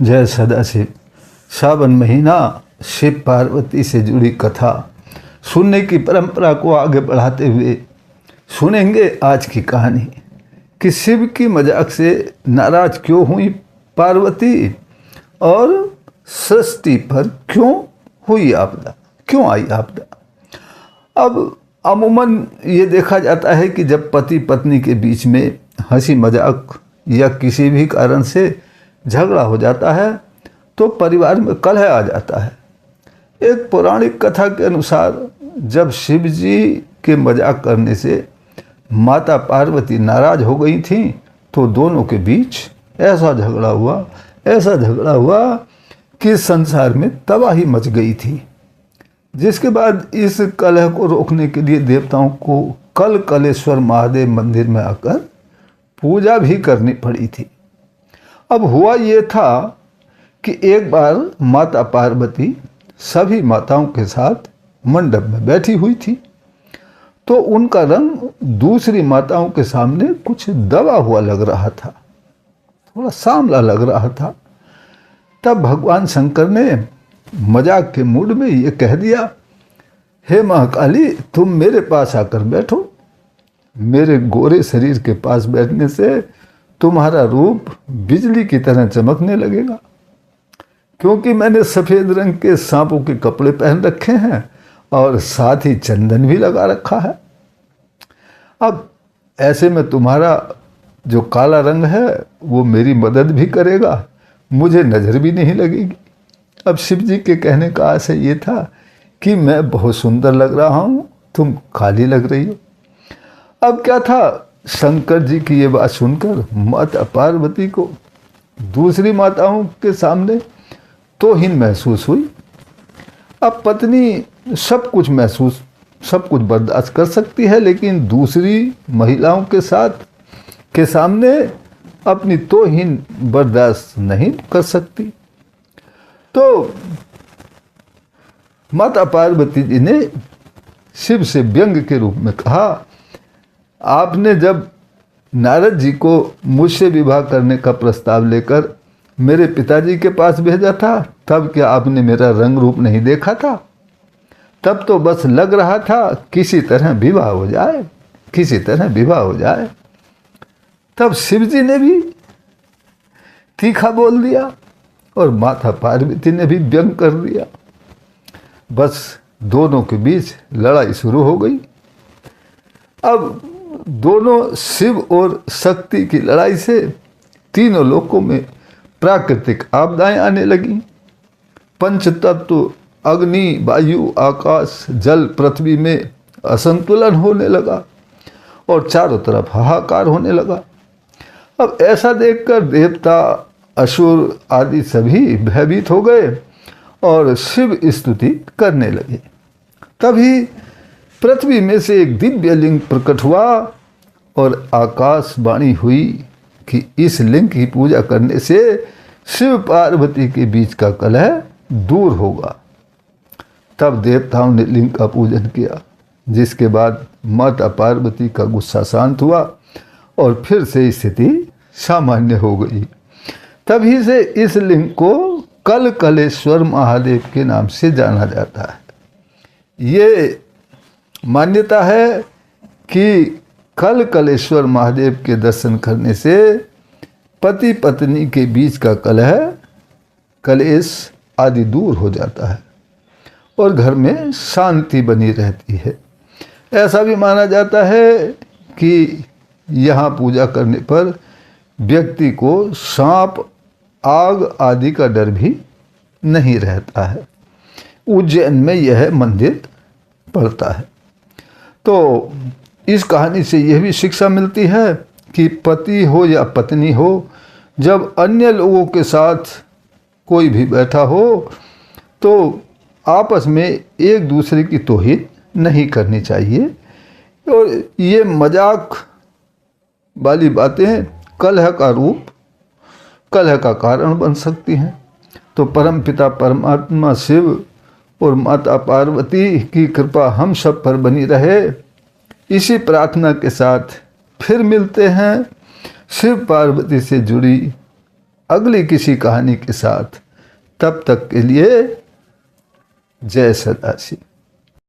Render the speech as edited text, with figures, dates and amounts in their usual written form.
जय सदाशिव। सावन महीना शिव पार्वती से जुड़ी कथा सुनने की परंपरा को आगे बढ़ाते हुए सुनेंगे आज की कहानी कि शिव की मजाक से नाराज क्यों हुई पार्वती और सृष्टि पर क्यों हुई आपदा, क्यों आई आपदा। अब अमूमन ये देखा जाता है कि जब पति पत्नी के बीच में हंसी मजाक या किसी भी कारण से झगड़ा हो जाता है तो परिवार में कलह आ जाता है। एक पौराणिक कथा के अनुसार जब शिव जी के मजाक करने से माता पार्वती नाराज हो गई थी तो दोनों के बीच ऐसा झगड़ा हुआ कि संसार में तबाही मच गई थी। जिसके बाद इस कलह को रोकने के लिए देवताओं को कलेश्वर महादेव मंदिर में आकर पूजा भी करनी पड़ी थी। अब हुआ ये था कि एक बार माता पार्वती सभी माताओं के साथ मंडप में बैठी हुई थी तो उनका रंग दूसरी माताओं के सामने कुछ दबा हुआ लग रहा था, थोड़ा सांवला लग रहा था। तब भगवान शंकर ने मजाक के मूड में ये कह दिया, हे महाकाली तुम मेरे पास आकर बैठो। मेरे गोरे शरीर के पास बैठने से तुम्हारा रूप बिजली की तरह चमकने लगेगा, क्योंकि मैंने सफ़ेद रंग के सांपों के कपड़े पहन रखे हैं और साथ ही चंदन भी लगा रखा है। अब ऐसे में तुम्हारा जो काला रंग है वो मेरी मदद भी करेगा, मुझे नज़र भी नहीं लगेगी। अब शिव जी के कहने का आशय ये था कि मैं बहुत सुंदर लग रहा हूँ, तुम काली लग रही हो। अब क्या था, शंकर जी की ये बात सुनकर माता पार्वती को दूसरी माताओं के सामने तौहीन महसूस हुई। अब पत्नी सब कुछ बर्दाश्त कर सकती है, लेकिन दूसरी महिलाओं के सामने अपनी तौहीन बर्दाश्त नहीं कर सकती। तो माता पार्वती जी ने शिव से व्यंग के रूप में कहा, आपने जब नारद जी को मुझसे विवाह करने का प्रस्ताव लेकर मेरे पिताजी के पास भेजा था तब क्या आपने मेरा रंग रूप नहीं देखा था? तब तो बस लग रहा था किसी तरह विवाह हो जाए। तब शिव जी ने भी तीखा बोल दिया और माता पार्वती ने भी व्यंग कर दिया। बस दोनों के बीच लड़ाई शुरू हो गई। अब दोनों शिव और शक्ति की लड़ाई से तीनों लोकों में प्राकृतिक आपदाएं आने लगी। पंचतत्व अग्नि, वायु, आकाश, जल, पृथ्वी में असंतुलन होने लगा और चारों तरफ हाहाकार होने लगा। अब ऐसा देखकर देवता, असुर आदि सभी भयभीत हो गए और शिव स्तुति करने लगे। तभी पृथ्वी में से एक दिव्य लिंग प्रकट हुआ और आकाशवाणी हुई कि इस लिंग की पूजा करने से शिव पार्वती के बीच का कलह दूर होगा। तब देवताओं ने लिंग का पूजन किया, जिसके बाद माता पार्वती का गुस्सा शांत हुआ और फिर से स्थिति सामान्य हो गई। तभी से इस लिंग को कलेश्वर महादेव के नाम से जाना जाता है। ये मान्यता है कि कलेश्वर महादेव के दर्शन करने से पति पत्नी के बीच का कलेश आदि दूर हो जाता है और घर में शांति बनी रहती है। ऐसा भी माना जाता है कि यहाँ पूजा करने पर व्यक्ति को सांप, आग आदि का डर भी नहीं रहता है। उज्जैन में यह मंदिर पड़ता है। तो इस कहानी से यह भी शिक्षा मिलती है कि पति हो या पत्नी हो, जब अन्य लोगों के साथ कोई भी बैठा हो तो आपस में एक दूसरे की तौहीन नहीं करनी चाहिए और ये मजाक वाली बातें कलह का कारण बन सकती हैं। तो परमपिता परमात्मा शिव और माता पार्वती की कृपा हम सब पर बनी रहे, इसी प्रार्थना के साथ फिर मिलते हैं शिव पार्वती से जुड़ी अगली किसी कहानी के साथ। तब तक के लिए जय सदाशिव।